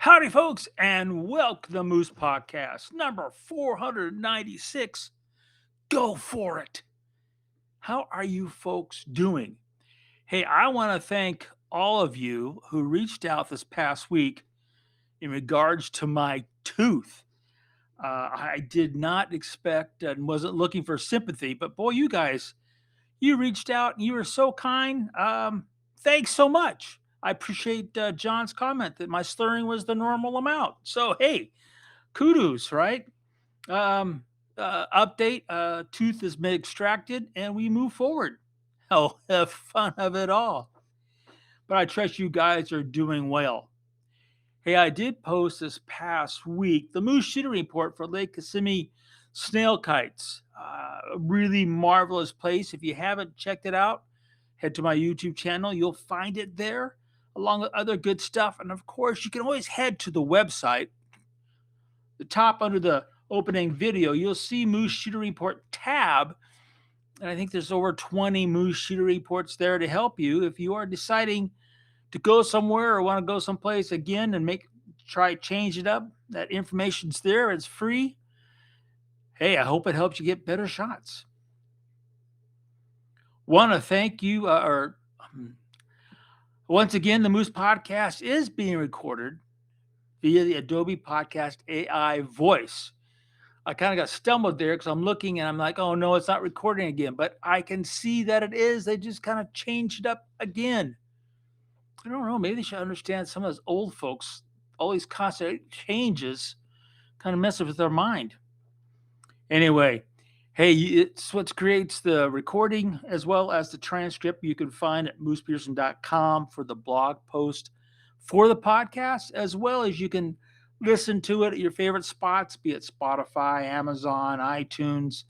Howdy, folks, and welcome to the Moose Podcast, number 496. Go for it. How are you folks doing? Hey, I want to thank all of you who reached out this past week in regards to my tooth. I did not expect and wasn't looking for sympathy, but boy, you guys, you reached out and you were so kind. Thanks so much. I appreciate John's comment that my slurring was the normal amount. So, hey, kudos, right? Um, Update, tooth is been extracted and we move forward. Hell, have fun of it all. But I trust you guys are doing well. Hey, I did post this past week the moose shooting report for Lake Kissimmee snail kites. A really marvelous place. If you haven't checked it out, head to my YouTube channel. You'll find it there, along with other good stuff. And of course, you can always head to the website. The top under the opening video, you'll see Moose Shooter Report tab. And I think there's over 20 Moose Shooter Reports there to help you if you are deciding to go somewhere or want to go someplace again and change it up. That information's there. It's free. Hey, I hope it helps you get better shots. Want to thank you, once again, the Moose Podcast is being recorded via the Adobe Podcast AI voice. I kind of got stumbled there because I'm looking and I'm like, oh no, it's not recording again. But I can see that it is. They just kind of changed it up again. I don't know. Maybe they should understand some of those old folks, all these constant changes kind of messes with their mind. Anyway, hey, it's what creates the recording as well as the transcript. You can find at moosepearson.com for the blog post for the podcast, as well as you can listen to it at your favorite spots, be it Spotify, Amazon, iTunes,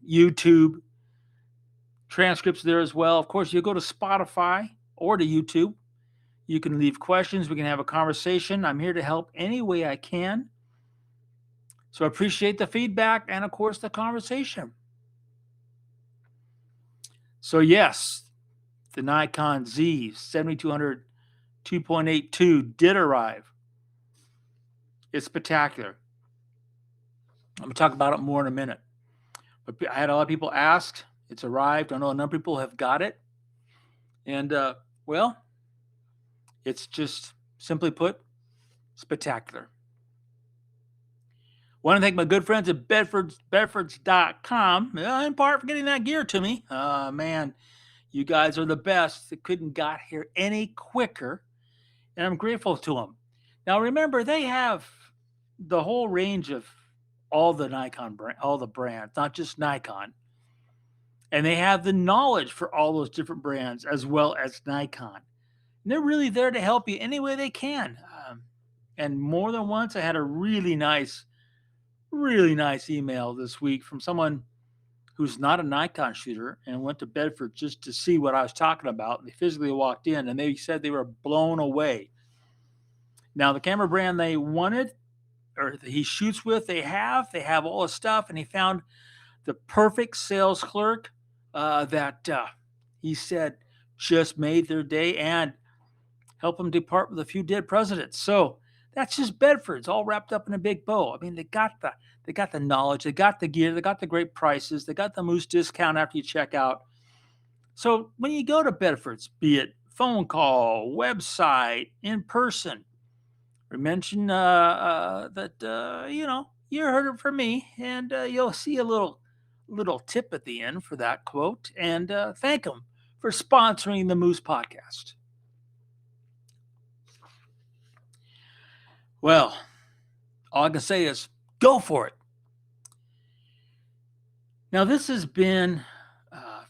YouTube. Transcripts there as well. Of course, you go to Spotify or to YouTube. You can leave questions. We can have a conversation. I'm here to help any way I can. So I appreciate the feedback and, of course, the conversation. So, yes, the Nikon Z 7200 2.82 did arrive. It's spectacular. I'm going to talk about it more in a minute. But I had a lot of people ask. It's arrived. I know a number of people have got it. And, well, it's just, simply put, spectacular. Want to thank my good friends at Bedfords.com, in part for getting that gear to me. Man, you guys are the best. They couldn't got here any quicker, and I'm grateful to them. Now, remember, they have the whole range of all the all the brands, not just Nikon. And they have the knowledge for all those different brands as well as Nikon. And they're really there to help you any way they can. And more than once, I had a really nice email this week from someone who's not a Nikon shooter and went to Bedford just to see what I was talking about. They physically walked in and they said they were blown away. Now, the camera brand they wanted or he shoots with, they have all the stuff, and he found the perfect sales clerk that he said just made their day and helped them depart with a few dead presidents. So that's just Bedford's all wrapped up in a big bow. I mean, they got the knowledge, they got the gear, they got the great prices, they got the Moose discount after you check out. So when you go to Bedford's, be it phone call, website, in person, mention that you heard it from me, and you'll see a little tip at the end for that quote, and thank them for sponsoring the Moose Podcast. Well, all I can say is go for it. Now, this has been,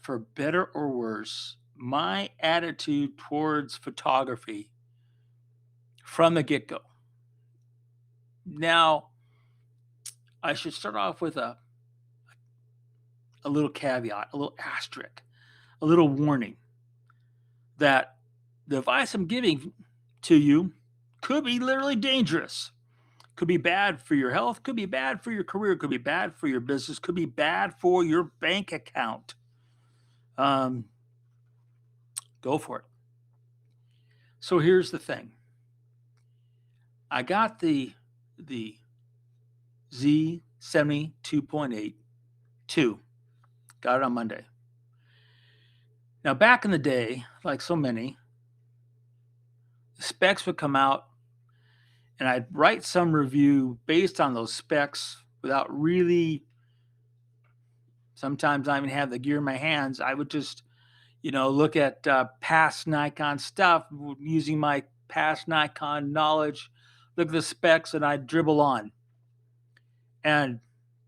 for better or worse, my attitude towards photography from the get-go. Now, I should start off with a little caveat, a little asterisk, a little warning that the advice I'm giving to you could be literally dangerous. Could be bad for your health, could be bad for your career, could be bad for your business, could be bad for your bank account. Go for it. So here's the thing. I got the Z72.8 2. Got it on Monday. Now, back in the day, like so many, the specs would come out and I'd write some review based on those specs without really sometimes not even have the gear in my hands. I would just, look at past Nikon stuff using my past Nikon knowledge, look at the specs, and I'd dribble on. And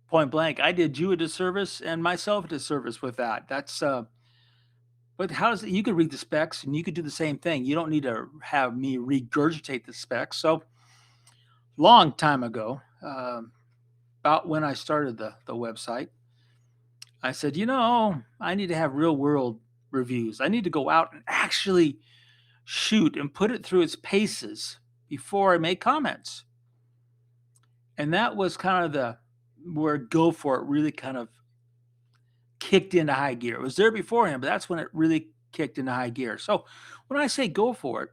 point blank, I did you a disservice and myself a disservice with that. But how does it, you could read the specs and you could do the same thing. You don't need to have me regurgitate the specs. So, long time ago, about when I started the website, I said, I need to have real world reviews. I need to go out and actually shoot and put it through its paces before I make comments. And that was kind of where Go For It really kind of kicked into high gear. It was there beforehand, but that's when it really kicked into high gear. So when I say go for it,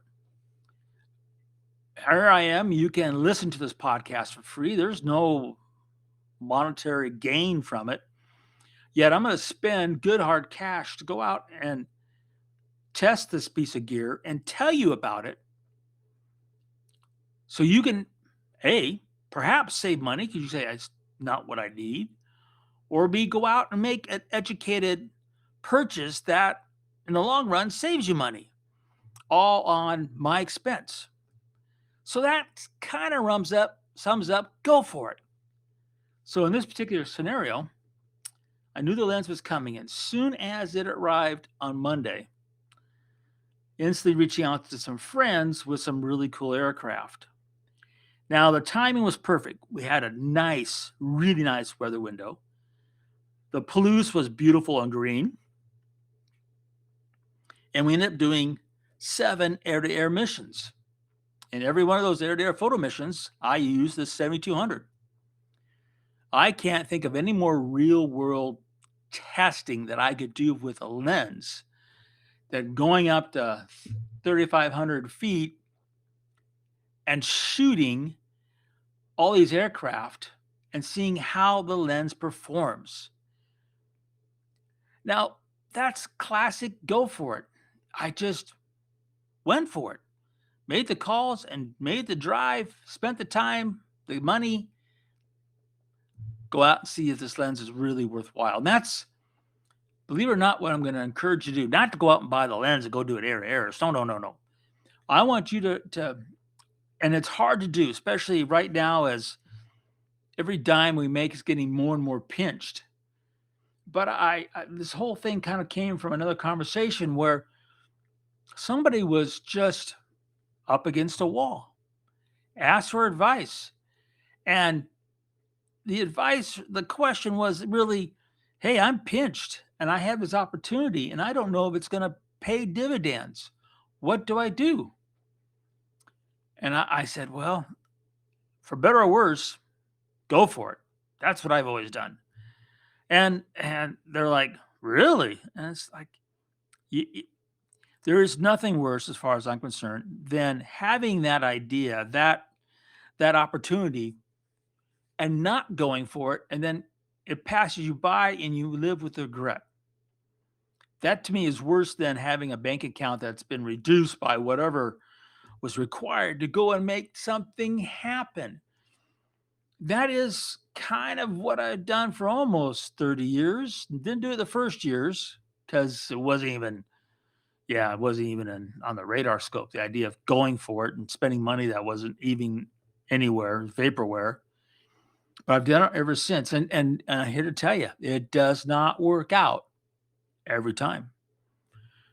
here I am. You can listen to this podcast for free. There's no monetary gain from it. Yet I'm going to spend good hard cash to go out and test this piece of gear and tell you about it. So you can, A, perhaps save money because you say, it's not what I need. Or B, go out and make an educated purchase that in the long run saves you money, all on my expense. So that kind of sums up, go for it. So in this particular scenario, I knew the lens was coming, and soon as it arrived on Monday, instantly reaching out to some friends with some really cool aircraft. Now, the timing was perfect. We had a nice, really nice weather window. The Palouse was beautiful and green. And we ended up doing 7 air-to-air missions. And every one of those air-to-air photo missions, I used the 7200. I can't think of any more real-world testing that I could do with a lens than going up to 3,500 feet and shooting all these aircraft and seeing how the lens performs. Now, that's classic go for it. I just went for it, made the calls and made the drive, spent the time, the money, go out and see if this lens is really worthwhile. And that's, believe it or not, what I'm going to encourage you to do. Not to go out and buy the lens and go do it air to air. No. I want you to, and it's hard to do, especially right now as every dime we make is getting more and more pinched. But this whole thing kind of came from another conversation where somebody was just up against a wall, asked for advice. And the question was really, hey, I'm pinched and I have this opportunity and I don't know if it's going to pay dividends. What do I do? And I said, well, for better or worse, go for it. That's what I've always done. And they're like, really? And it's like, there is nothing worse, as far as I'm concerned, than having that idea, that opportunity, and not going for it, and then it passes you by and you live with regret. That to me is worse than having a bank account that's been reduced by whatever was required to go and make something happen. That is kind of what I've done for almost 30 years. Didn't do it the first years because it wasn't even on the radar scope. The idea of going for it and spending money that wasn't even anywhere, vaporware. But I've done it ever since. And I'm here to tell you, it does not work out every time.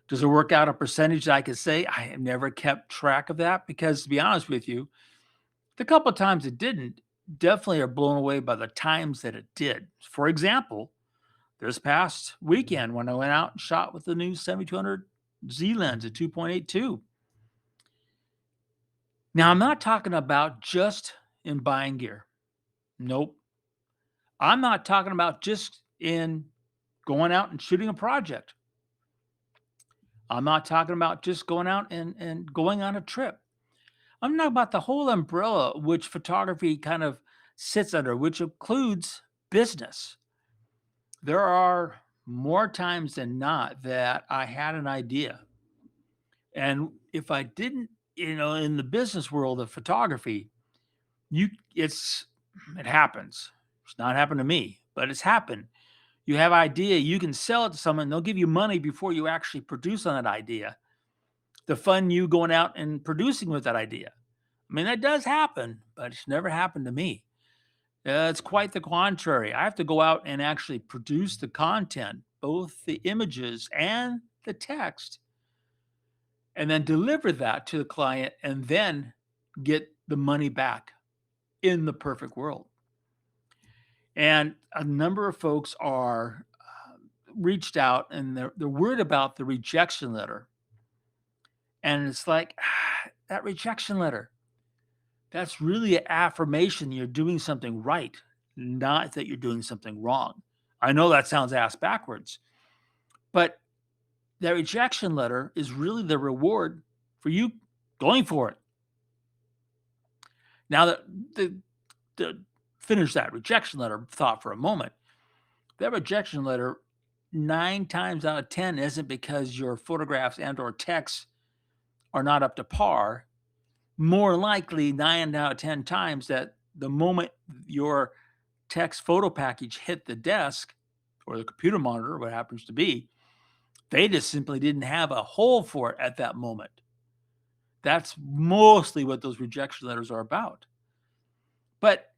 Does it work out a percentage that I could say? I have never kept track of that because, to be honest with you, the couple of times it didn't, definitely are blown away by the times that it did. For example, this past weekend when I went out and shot with the new 7200 Z lens at 2.82. Now, I'm not talking about just in buying gear. Nope. I'm not talking about just in going out and shooting a project. I'm not talking about just going out and going on a trip. I'm talking about the whole umbrella which photography kind of sits under, which includes business. There are more times than not that I had an idea. And if I didn't, in the business world of photography, you it's it happens. It's not happened to me, but it's happened. You have idea, you can sell it to someone, they'll give you money before you actually produce on that idea. To fund you going out and producing with that idea. I mean, that does happen, but it's never happened to me. It's quite the contrary. I have to go out and actually produce the content, both the images and the text, and then deliver that to the client and then get the money back in the perfect world. And a number of folks are reached out and they're worried about the rejection letter. And it's like, that rejection letter, that's really an affirmation you're doing something right, not that you're doing something wrong. I know that sounds ass backwards, but that rejection letter is really the reward for you going for it. Now, the finish that rejection letter thought for a moment. That rejection letter, 9 times out of 10, isn't because your photographs and or texts are not up to par. More likely, 9 out of 10 times, that the moment your text photo package hit the desk or the computer monitor, what happens to be, they just simply didn't have a hole for it at that moment. That's mostly what those rejection letters are about. But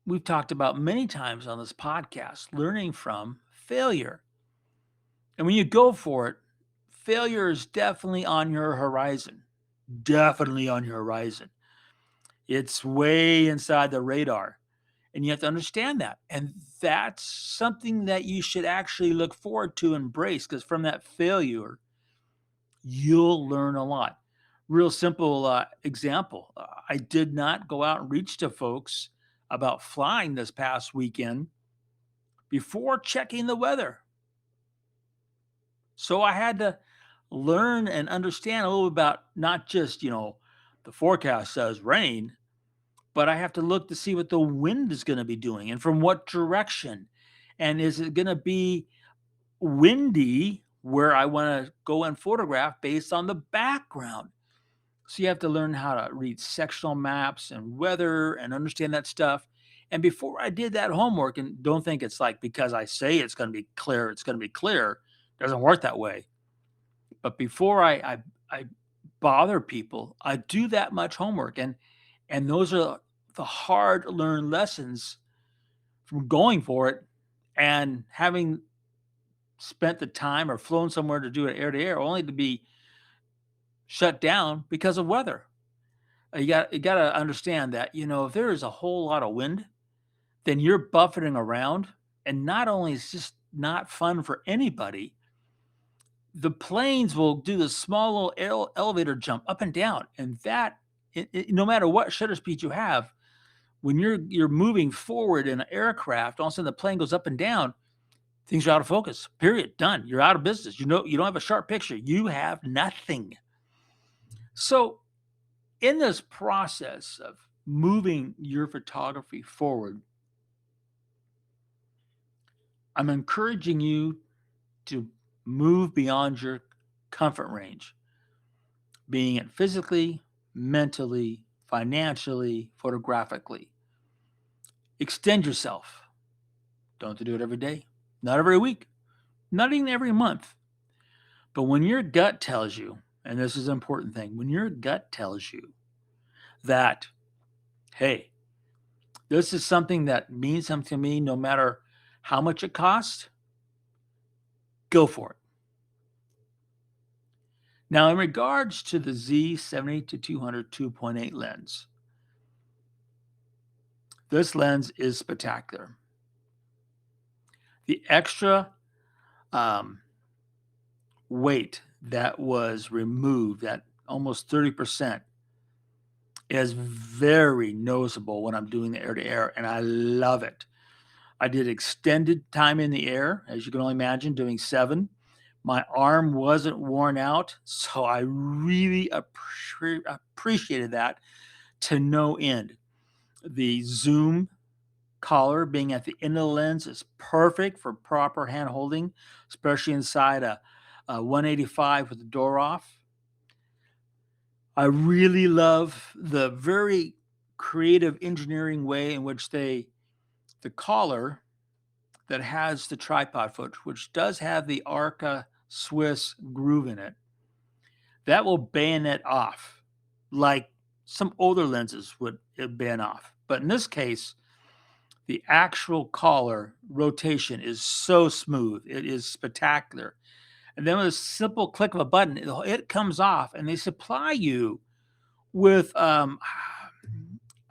we've talked about many times on this podcast, learning from failure. And when you go for it, failure is definitely on your horizon. Definitely on your horizon. It's way inside the radar. And you have to understand that. And that's something that you should actually look forward to, embrace, because from that failure, you'll learn a lot. Real simple example. I did not go out and reach to folks about flying this past weekend before checking the weather. So I had to learn and understand a little about not just, the forecast says rain, but I have to look to see what the wind is going to be doing and from what direction. And is it going to be windy where I want to go and photograph based on the background? So you have to learn how to read sectional maps and weather and understand that stuff. And before I did that homework, and don't think it's like because I say it's going to be clear, it's going to be clear. It doesn't work that way. But before I bother people, I do that much homework. And those are the hard learned lessons from going for it and having spent the time or flown somewhere to do it air to air only to be shut down because of weather. You got to understand that, if there is a whole lot of wind, then you're buffeting around, and not only is just not fun for anybody, the planes will do the small little elevator jump up and down, and that no matter what shutter speed you have, when you're moving forward in an aircraft, all of a sudden the plane goes up and down, things are out of focus. Period. Done. You're out of business. You don't have a sharp picture. You have nothing. So, in this process of moving your photography forward, I'm encouraging you to move beyond your comfort range, being it physically, mentally, financially, photographically. Extend yourself. Don't have to do it every day, not every week, not even every month. But when your gut tells you, and this is an important thing, when your gut tells you that, hey, this is something that means something to me no matter how much it costs, go for it. Now, in regards to the Z70-200 2.8 lens, this lens is spectacular. The extra weight that was removed, that almost 30%, is very noticeable when I'm doing the air-to-air, and I love it. I did extended time in the air, as you can only imagine, doing 7, My arm wasn't worn out, so I really appreciated that to no end. The zoom collar being at the end of the lens is perfect for proper hand holding, especially inside a 185 with the door off. I really love the very creative engineering way in which the collar that has the tripod foot, which does have the Arca Swiss groove in it, that will bayonet off like some older lenses would bayon off. But in this case, the actual collar rotation is so smooth. It is spectacular. And then with a simple click of a button, it comes off, and they supply you with a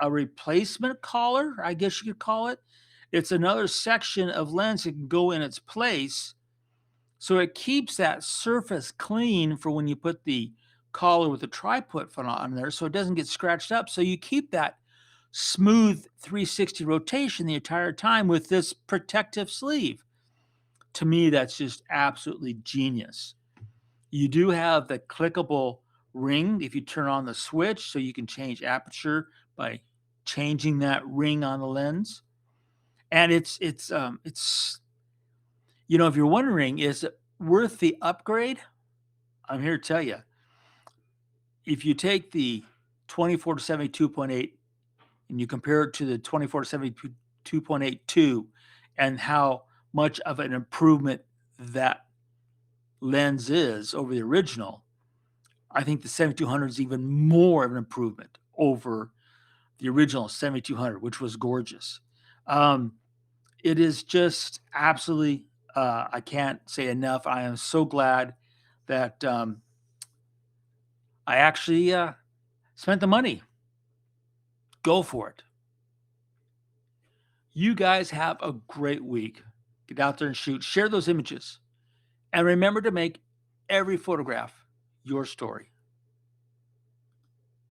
replacement collar, I guess you could call it. It's another section of lens that can go in its place. So it keeps that surface clean for when you put the collar with the tripod foot on there so it doesn't get scratched up. So you keep that smooth 360 rotation the entire time with this protective sleeve. To me, that's just absolutely genius. You do have the clickable ring if you turn on the switch, so you can change aperture by changing that ring on the lens. And it's if you're wondering, is it worth the upgrade? I'm here to tell you. If you take the 24 to 72.8 and you compare it to the 24 to 72.82 and how much of an improvement that lens is over the original, I think the 7200 is even more of an improvement over the original 7200, which was gorgeous. It is just absolutely, I can't say enough. I am so glad that I actually spent the money. Go for it. You guys have a great week. Get out there and shoot. Share those images. And remember to make every photograph your story.